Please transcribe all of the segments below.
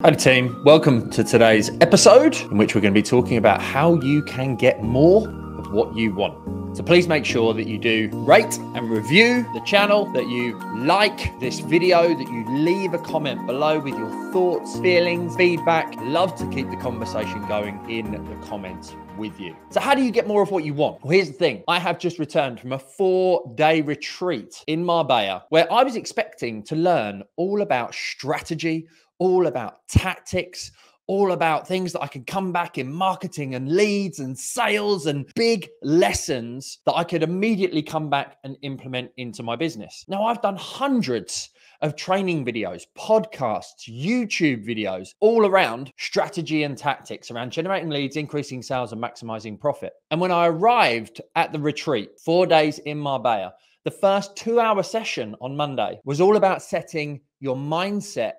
Hi team, welcome to today's episode in which we're going to be talking about how you can get more of what you want. So please make sure that you do rate and review the channel, that you like this video, that you leave a comment below with your thoughts, feelings, feedback. Love to keep the conversation going in the comments with you. So how do you get more of what you want? Well, here's the thing. I have just returned from a 4-day retreat in Marbella where I was expecting to learn all about strategy, all about tactics, all about things that I could come back in marketing and leads and sales and big lessons that I could immediately come back and implement into my business. Now, I've done hundreds of training videos, podcasts, YouTube videos, all around strategy and tactics, around generating leads, increasing sales, and maximizing profit. And when I arrived at the retreat, 4 days in Marbella, the first 2-hour session on Monday was all about setting your mindset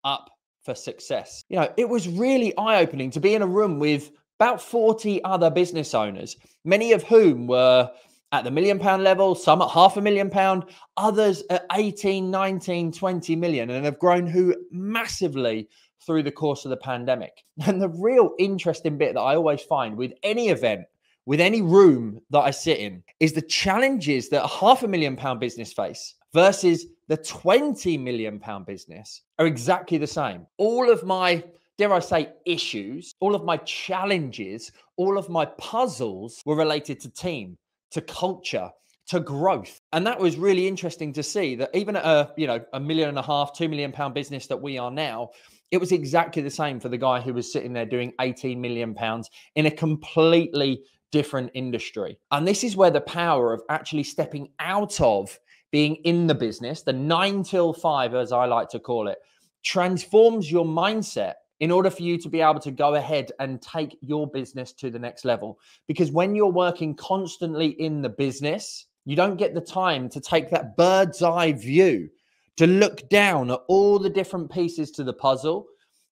up for success. You know, it was really eye-opening to be in a room with about 40 other business owners, many of whom were at the £1 million level, some at £500,000, others at 18, 19, 20 million, and have grown massively through the course of the pandemic. And the real interesting bit that I always find with any event, with any room that I sit in, is the challenges that a £500,000 business face versus the £20 million business are exactly the same. All of my, dare I say, issues, all of my challenges, all of my puzzles were related to team, to culture, to growth. And that was really interesting to see that even at a, £1.5 million, £2 million business that we are now, it was exactly the same for the guy who was sitting there doing £18 million in a completely different industry. And this is where the power of actually stepping out of being in the business, the 9 till 5, as I like to call it, transforms your mindset in order for you to be able to go ahead and take your business to the next level. Because when you're working constantly in the business, you don't get the time to take that bird's eye view, to look down at all the different pieces to the puzzle,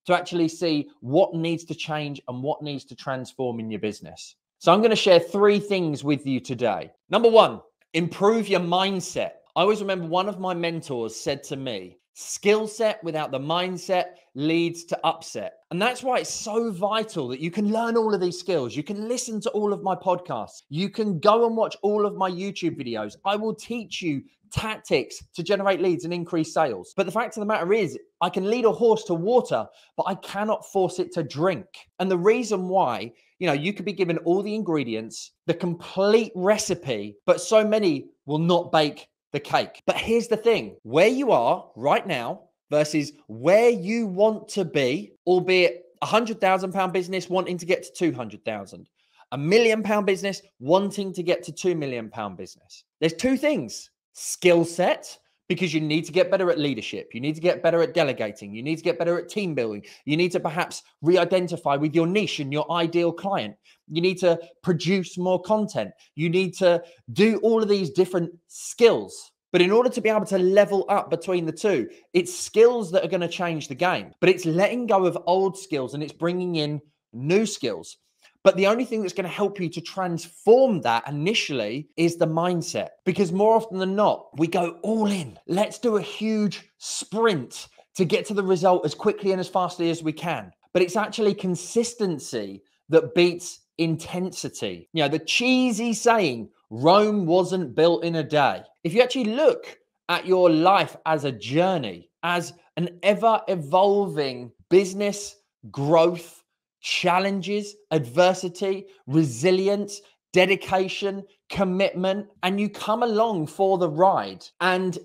to actually see what needs to change and what needs to transform in your business. So I'm going to share 3 things with you today. Number 1, improve your mindset. I always remember one of my mentors said to me, skill set without the mindset leads to upset. And that's why it's so vital that you can learn all of these skills. You can listen to all of my podcasts. You can go and watch all of my YouTube videos. I will teach you tactics to generate leads and increase sales. But the fact of the matter is, I can lead a horse to water, but I cannot force it to drink. And the reason why, you could be given all the ingredients, the complete recipe, but so many will not bake the cake. But here's the thing, where you are right now versus where you want to be, albeit £100,000 business wanting to get to 200,000, £1 million business wanting to get to £2 million business. There's 2 things: skill set, because you need to get better at leadership. You need to get better at delegating. You need to get better at team building. You need to perhaps re-identify with your niche and your ideal client. You need to produce more content. You need to do all of these different skills. But in order to be able to level up between the 2, it's skills that are going to change the game. But it's letting go of old skills and it's bringing in new skills. But the only thing that's going to help you to transform that initially is the mindset. Because more often than not, we go all in. Let's do a huge sprint to get to the result as quickly and as fastly as we can. But it's actually consistency that beats intensity. The cheesy saying, Rome wasn't built in a day. If you actually look at your life as a journey, as an ever-evolving business growth, challenges, adversity, resilience, dedication, commitment, and you come along for the ride and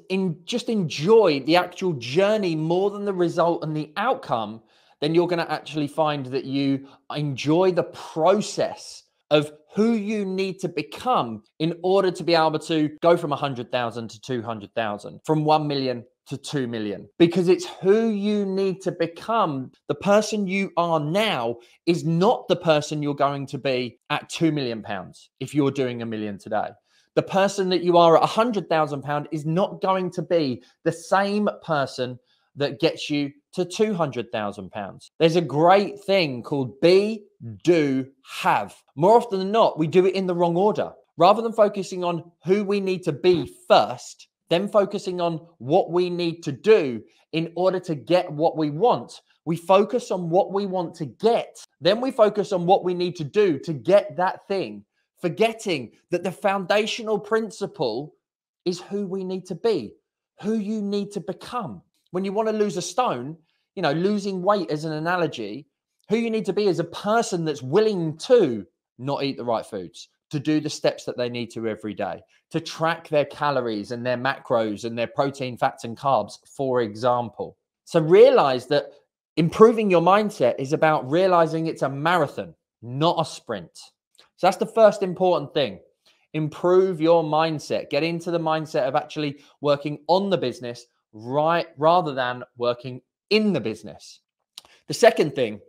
just enjoy the actual journey more than the result and the outcome, then you're going to actually find that you enjoy the process of who you need to become in order to be able to go from 100,000 to 200,000, from 1 million to 2 million, because it's who you need to become. The person you are now is not the person you're going to be at £2 million if you're doing $1 million today. The person that you are at £100,000 is not going to be the same person that gets you to £200,000. There's a great thing called be, do, have. More often than not, we do it in the wrong order. Rather than focusing on who we need to be first, then focusing on what we need to do in order to get what we want, We focus on what we want to get. Then we focus on what we need to do to get that thing, forgetting that the foundational principle is who we need to be, who you need to become. When you want to lose a stone, you know, losing weight as an analogy, who you need to be is a person that's willing to not eat the right foods, to do the steps that they need to every day, to track their calories and their macros and their protein, fats, and carbs, for example. So realize that improving your mindset is about realizing it's a marathon, not a sprint. So that's the first important thing. Improve your mindset. Get into the mindset of actually working on the business rather than working in the business. The second thing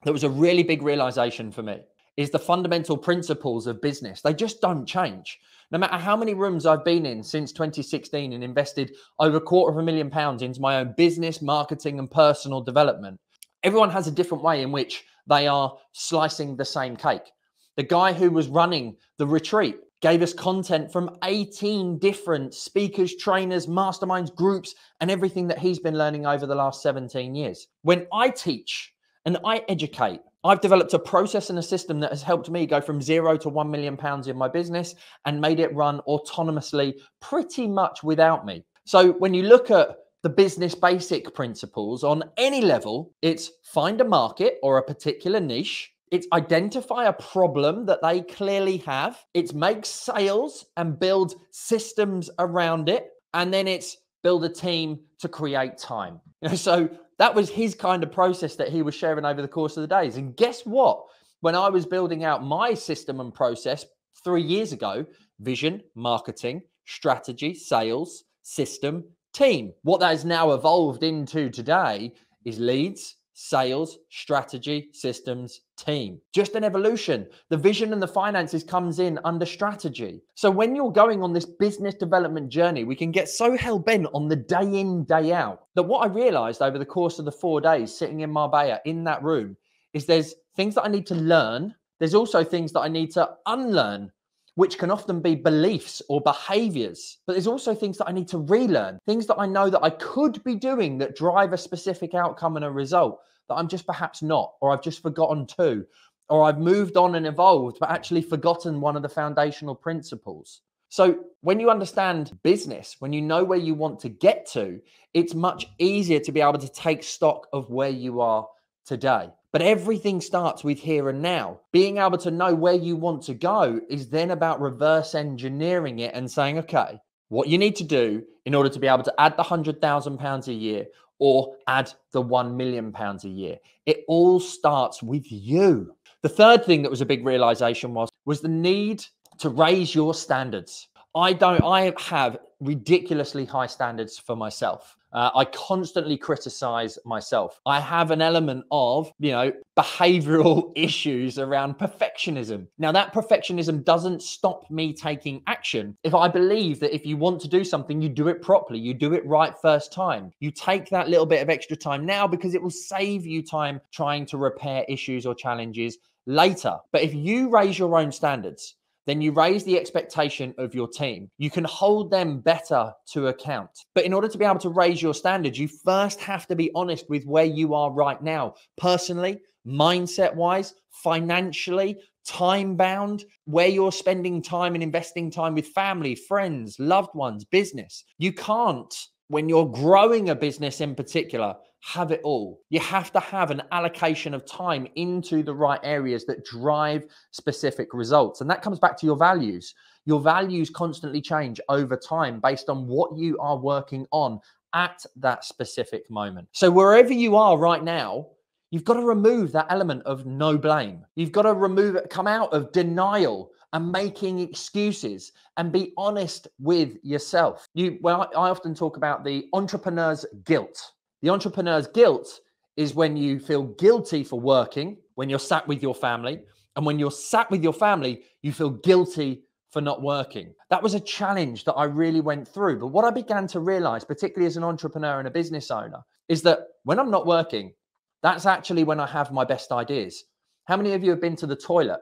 that was a really big realization for me is the fundamental principles of business. They just don't change. No matter how many rooms I've been in since 2016 and invested over £250,000 into my own business, marketing, and personal development, everyone has a different way in which they are slicing the same cake. The guy who was running the retreat gave us content from 18 different speakers, trainers, masterminds, groups, and everything that he's been learning over the last 17 years. When I teach and I educate, I've developed a process and a system that has helped me go from £0 to £1 million in my business and made it run autonomously pretty much without me. So when you look at the business basic principles on any level, it's find a market or a particular niche. It's identify a problem that they clearly have. It's make sales and build systems around it. And then it's build a team to create time. So that was his kind of process that he was sharing over the course of the days. And guess what? When I was building out my system and process 3 years ago, vision, marketing, strategy, sales, system, team. What that has now evolved into today is leads, sales, strategy, systems, team. Just an evolution. The vision and the finances comes in under strategy. So when you're going on this business development journey, we can get so hell-bent on the day in, day out, that what I realized over the course of the 4 days sitting in Marbella in that room is there's things that I need to learn. There's also things that I need to unlearn, which can often be beliefs or behaviors. But there's also things that I need to relearn, things that I know that I could be doing that drive a specific outcome and a result that I'm just perhaps not, or I've just forgotten to, or I've moved on and evolved, but actually forgotten one of the foundational principles. So when you understand business, when you know where you want to get to, it's much easier to be able to take stock of where you are today. But everything starts with here and now. Being able to know where you want to go is then about reverse engineering it and saying, okay, what you need to do in order to be able to add the £100,000 a year or add the £1 million a year. It all starts with you. The third thing that was a big realization was the need to raise your standards. I have ridiculously high standards for myself. I constantly criticize myself. I have an element of, behavioral issues around perfectionism. Now, that perfectionism doesn't stop me taking action. If I believe that if you want to do something, you do it properly, you do it right first time. You take that little bit of extra time now because it will save you time trying to repair issues or challenges later. But if you raise your own standards, then you raise the expectation of your team. You can hold them better to account. But in order to be able to raise your standards, you first have to be honest with where you are right now, personally, mindset-wise, financially, time-bound, where you're spending time and investing time with family, friends, loved ones, business. You can't, when you're growing a business in particular, have it all. You have to have an allocation of time into the right areas that drive specific results. And that comes back to your values. Your values constantly change over time based on what you are working on at that specific moment. So wherever you are right now, you've got to remove that element of no blame. You've got to come out of denial and making excuses and be honest with yourself. I often talk about the entrepreneur's guilt. The entrepreneur's guilt is when you feel guilty for working, when you're sat with your family, and when you're sat with your family, you feel guilty for not working. That was a challenge that I really went through. But what I began to realize, particularly as an entrepreneur and a business owner, is that when I'm not working, that's actually when I have my best ideas. How many of you have been to the toilet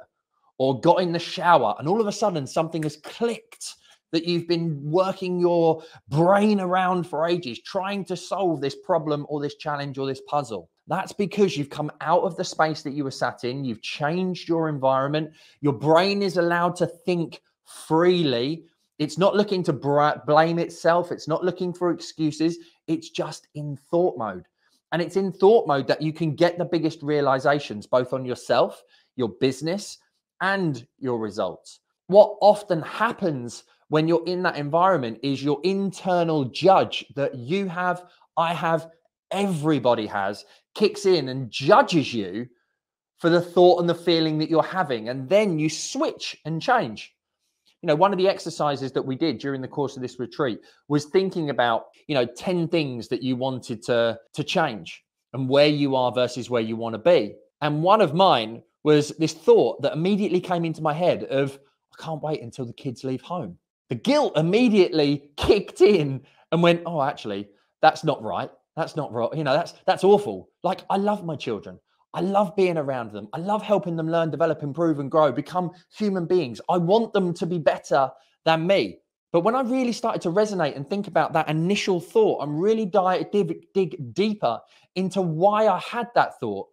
or got in the shower and all of a sudden something has clicked that you've been working your brain around for ages, trying to solve this problem or this challenge or this puzzle. That's because you've come out of the space that you were sat in. You've changed your environment. Your brain is allowed to think freely. It's not looking to blame itself. It's not looking for excuses. It's just in thought mode. And it's in thought mode that you can get the biggest realizations, both on yourself, your business, and your results. What often happens when you're in that environment is your internal judge that you have, I have, everybody has, kicks in and judges you for the thought and the feeling that you're having. And then you switch and change. You know, one of the exercises that we did during the course of this retreat was thinking about, 10 things that you wanted to change and where you are versus where you want to be. And one of mine was this thought that immediately came into my head of, I can't wait until the kids leave home. The guilt immediately kicked in and went, oh, actually, that's not right. That's not right. That's awful. Like, I love my children. I love being around them. I love helping them learn, develop, improve, and grow, become human beings. I want them to be better than me. But when I really started to resonate and think about that initial thought and really dig deeper into why I had that thought,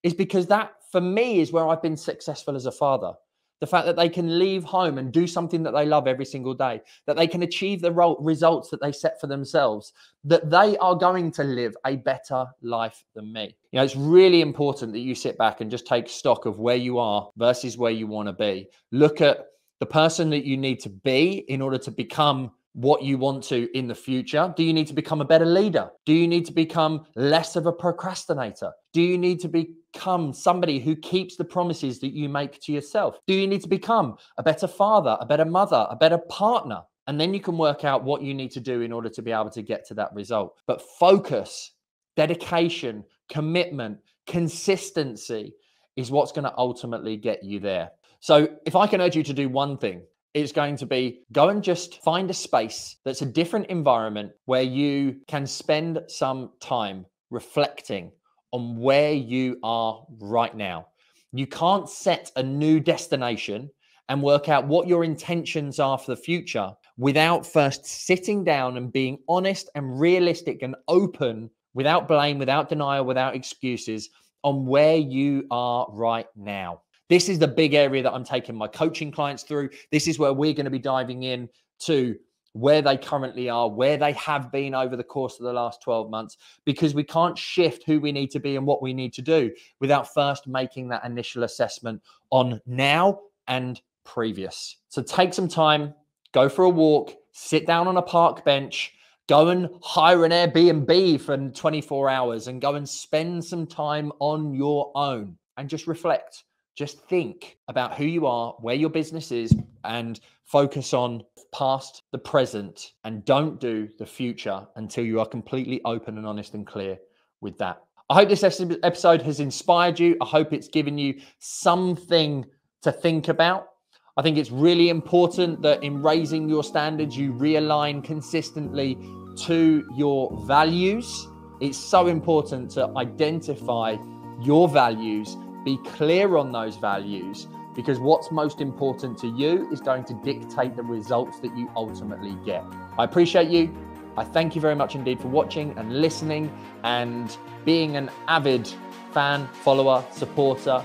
is because that, for me, is where I've been successful as a father. The fact that they can leave home and do something that they love every single day, that they can achieve the results that they set for themselves, that they are going to live a better life than me. It's really important that you sit back and just take stock of where you are versus where you want to be. Look at the person that you need to be in order to become what you want to in the future. Do you need to become a better leader? Do you need to become less of a procrastinator? Do you need to become somebody who keeps the promises that you make to yourself? Do you need to become a better father, a better mother, a better partner? And then you can work out what you need to do in order to be able to get to that result. But focus, dedication, commitment, consistency is what's going to ultimately get you there. So if I can urge you to do one thing, it's going to be go and just find a space that's a different environment where you can spend some time reflecting on where you are right now. You can't set a new destination and work out what your intentions are for the future without first sitting down and being honest and realistic and open, without blame, without denial, without excuses, on where you are right now. This is the big area that I'm taking my coaching clients through. This is where we're going to be diving in to where they currently are, where they have been over the course of the last 12 months, because we can't shift who we need to be and what we need to do without first making that initial assessment on now and previous. So take some time, go for a walk, sit down on a park bench, go and hire an Airbnb for 24 hours and go and spend some time on your own and just reflect. Just think about who you are, where your business is, and focus on past, the present, and don't do the future until you are completely open and honest and clear with that. I hope this episode has inspired you. I hope it's given you something to think about. I think it's really important that in raising your standards, you realign consistently to your values. It's so important to identify your values, be clear on those values, because what's most important to you is going to dictate the results that you ultimately get. I appreciate you. I thank you very much indeed for watching and listening and being an avid fan, follower, supporter.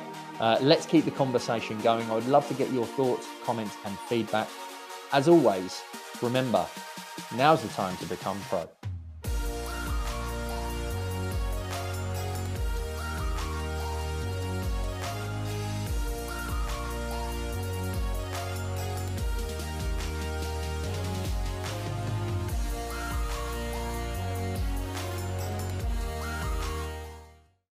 Let's keep the conversation going. I would love to get your thoughts, comments, and feedback. As always, remember, now's the time to become pro.